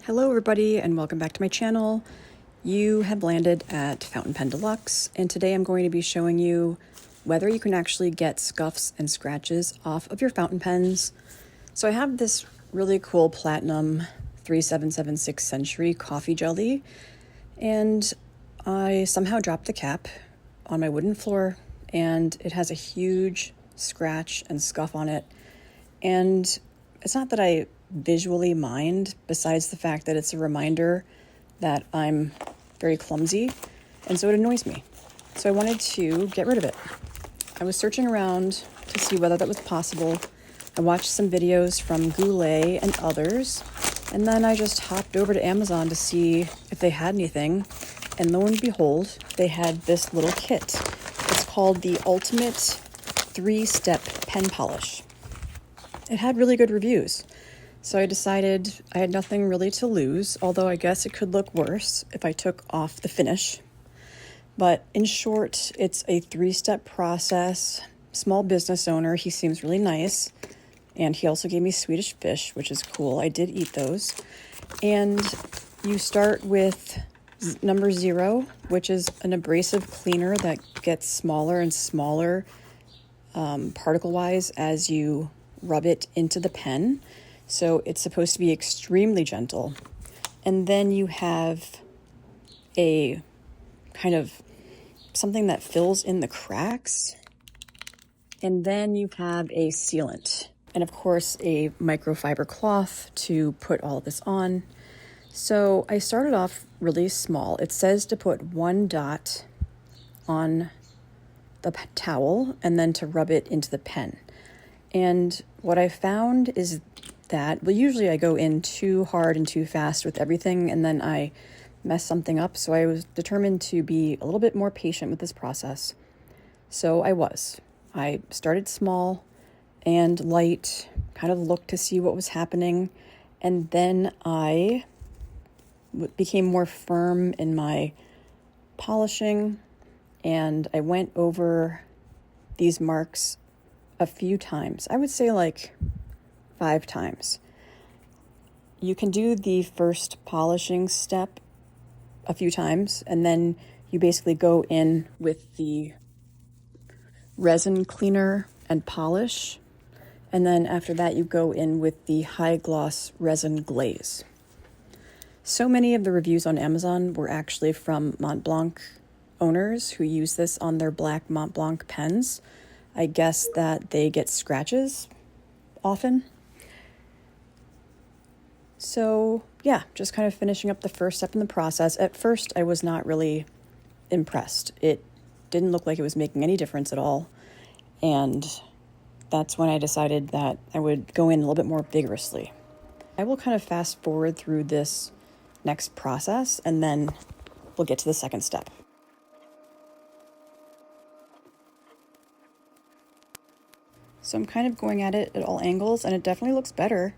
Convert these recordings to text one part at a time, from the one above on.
Hello everybody and welcome back to my channel. You have landed at Fountain Pen Deluxe, and today I'm going to be showing you whether you can actually get scuffs and scratches off of your fountain pens. So I have this really cool Platinum 3776 Century coffee jelly, and I somehow dropped the cap on my wooden floor and it has a huge scratch and scuff on it. And it's not that I visually mind, besides the fact that it's a reminder that I'm very clumsy, and so it annoys me. So I wanted to get rid of it. I was searching around to see whether that was possible. I watched some videos from Goulet and others, and then I just hopped over to Amazon to see if they had anything, and lo and behold, they had this little kit. It's called the Ultimate 3-Step Pen Polish. It had really good reviews. So I decided I had nothing really to lose, although I guess it could look worse if I took off the finish. But in short, it's a 3-step process. Small business owner, he seems really nice. And he also gave me Swedish fish, which is cool. I did eat those. And you start with number 0, which is an abrasive cleaner that gets smaller and smaller particle-wise as you rub it into the pen. So it's supposed to be extremely gentle. And then you have a kind of something that fills in the cracks. And then you have a sealant. And of course, a microfiber cloth to put all of this on. So I started off really small. It says to put 1 dot on the towel and then to rub it into the pen. And what I found is that, well, usually I go in too hard and too fast with everything and then I mess something up. So I was determined to be a little bit more patient with this process. So I started small and light, kind of looked to see what was happening. And then I became more firm in my polishing, and I went over these marks a few times. I would say like 5 times. You can do the first polishing step a few times, and then you basically go in with the resin cleaner and polish, and then after that you go in with the high gloss resin glaze. So many of the reviews on Amazon were actually from Mont Blanc owners who use this on their black Mont Blanc pens. I guess that they get scratches often. So yeah, just kind of finishing up the first step in the process. At first, I was not really impressed. It didn't look like it was making any difference at all. And that's when I decided that I would go in a little bit more vigorously. I will kind of fast forward through this next process, and then we'll get to the second step. So I'm kind of going at it at all angles, and it definitely looks better.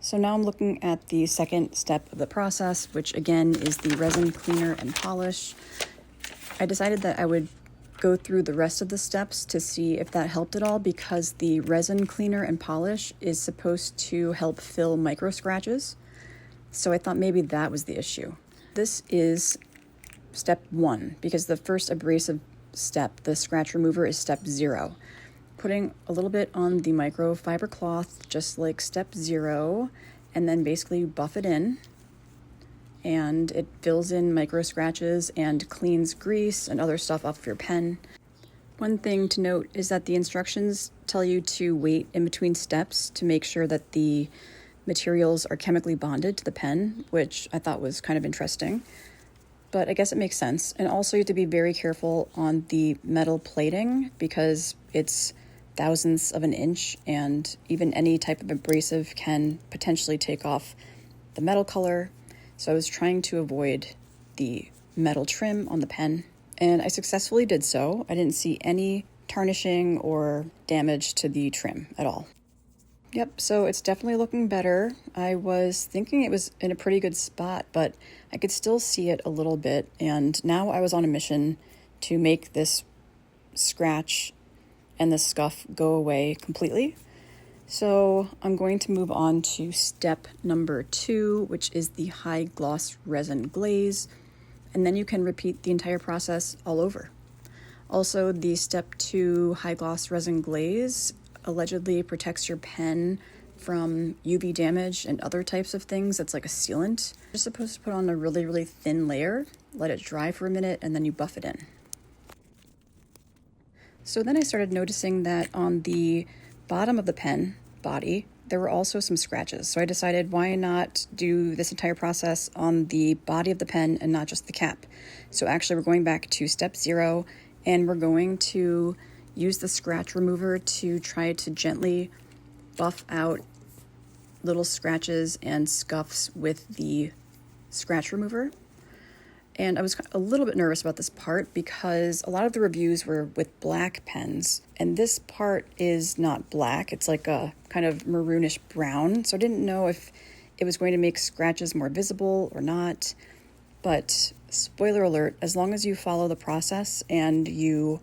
So now I'm looking at the second step of the process, which again is the resin cleaner and polish. I decided that I would go through the rest of the steps to see if that helped at all, because the resin cleaner and polish is supposed to help fill micro scratches. So I thought maybe that was the issue. This is step 1, because the first abrasive step, the scratch remover, is step 0. Putting a little bit on the microfiber cloth, just like step 0, and then basically buff it in, and it fills in micro scratches and cleans grease and other stuff off of your pen. One thing to note is that the instructions tell you to wait in between steps to make sure that the materials are chemically bonded to the pen, which I thought was kind of interesting, but I guess it makes sense. And also you have to be very careful on the metal plating, because it's thousandths of an inch, and even any type of abrasive can potentially take off the metal color. So I was trying to avoid the metal trim on the pen, and I successfully did so. I didn't see any tarnishing or damage to the trim at all. Yep, so it's definitely looking better. I was thinking it was in a pretty good spot, but I could still see it a little bit, and now I was on a mission to make this scratch and the scuff go away completely. So I'm going to move on to step number 2, which is the high gloss resin glaze, and then you can repeat the entire process all over. Also, the step 2 high gloss resin glaze allegedly protects your pen from UV damage and other types of things. That's like a sealant. You're supposed to put on a really, really thin layer, let it dry for a minute, and then you buff it in. So then I started noticing that on the bottom of the pen body, there were also some scratches. So I decided, why not do this entire process on the body of the pen and not just the cap? So actually we're going back to step 0, and we're going to use the scratch remover to try to gently buff out little scratches and scuffs with the scratch remover. And I was a little bit nervous about this part because a lot of the reviews were with black pens, and this part is not black. It's like a kind of maroonish brown. So I didn't know if it was going to make scratches more visible or not. But spoiler alert, as long as you follow the process and you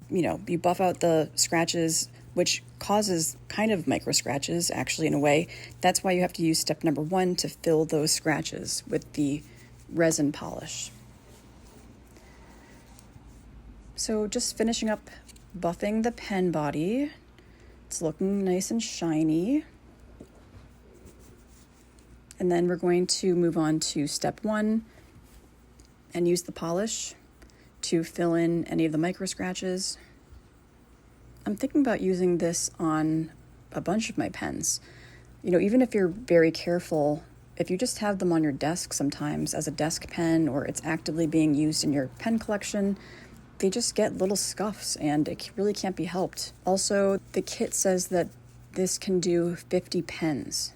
buff out the scratches, which causes kind of micro scratches actually in a way, that's why you have to use step number 1 to fill those scratches with the resin polish. So just finishing up buffing the pen body. It's looking nice and shiny. And then we're going to move on to step 1 and use the polish to fill in any of the micro scratches. I'm thinking about using this on a bunch of my pens. Even if you're very careful, if you just have them on your desk sometimes as a desk pen, or it's actively being used in your pen collection, they just get little scuffs and it really can't be helped. Also, the kit says that this can do 50 pens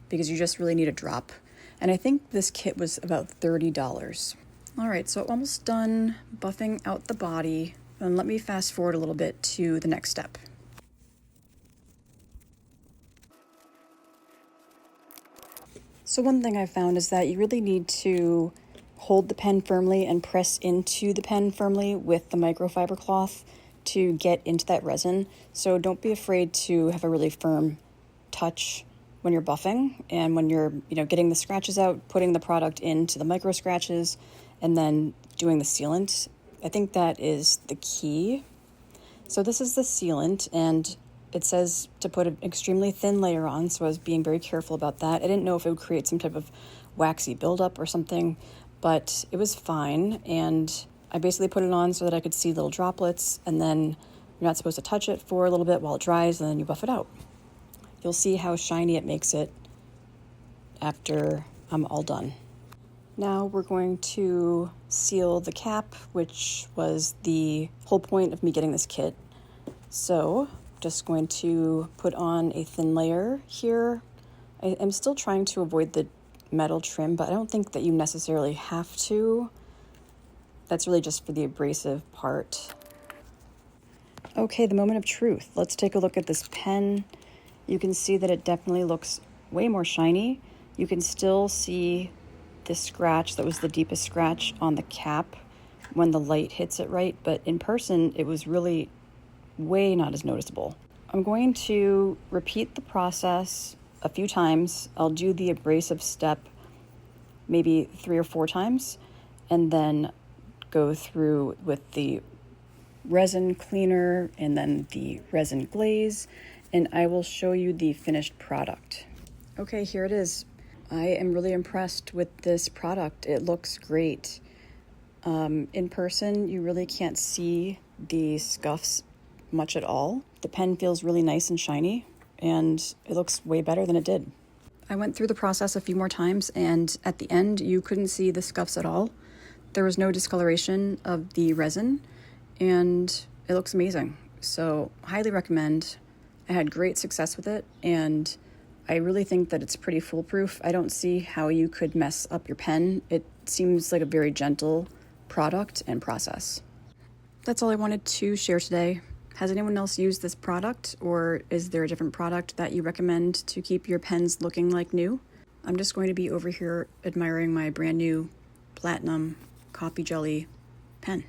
because you just really need a drop. And I think this kit was about $30. All right, so almost done buffing out the body. And let me fast forward a little bit to the next step. So one thing I found is that you really need to hold the pen firmly and press into the pen firmly with the microfiber cloth to get into that resin. So don't be afraid to have a really firm touch when you're buffing, and when you're getting the scratches out, putting the product into the micro scratches, and then doing the sealant. I think that is the key. So this is the sealant, and it says to put an extremely thin layer on, so I was being very careful about that. I didn't know if it would create some type of waxy buildup or something, but it was fine, and I basically put it on so that I could see little droplets, and then you're not supposed to touch it for a little bit while it dries, and then you buff it out. You'll see how shiny it makes it after I'm all done. Now we're going to seal the cap, which was the whole point of me getting this kit. So just going to put on a thin layer here. I am still trying to avoid the metal trim, but I don't think that you necessarily have to. That's really just for the abrasive part. Okay, the moment of truth. Let's take a look at this pen. You can see that it definitely looks way more shiny. You can still see the scratch that was the deepest scratch on the cap when the light hits it right, but in person it was really way not as noticeable. I'm going to repeat the process a few times. I'll do the abrasive step maybe 3 or 4 times, and then go through with the resin cleaner and then the resin glaze, and I will show you the finished product. Okay, here it is. I am really impressed with this product. It looks great. In person, you really can't see the scuffs much at all. The pen feels really nice and shiny, and it looks way better than it did. I went through the process a few more times, and at the end, you couldn't see the scuffs at all. There was no discoloration of the resin, and it looks amazing. So, highly recommend. I had great success with it, and I really think that it's pretty foolproof. I don't see how you could mess up your pen. It seems like a very gentle product and process. That's all I wanted to share today. Has anyone else used this product, or is there a different product that you recommend to keep your pens looking like new? I'm just going to be over here admiring my brand new Platinum Coffee Jelly pen.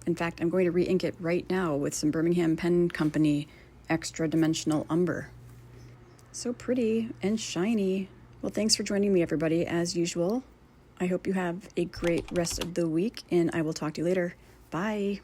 In fact, I'm going to re-ink it right now with some Birmingham Pen Company Extra Dimensional Umber. So pretty and shiny. Well, thanks for joining me, everybody, as usual. I hope you have a great rest of the week, and I will talk to you later. Bye.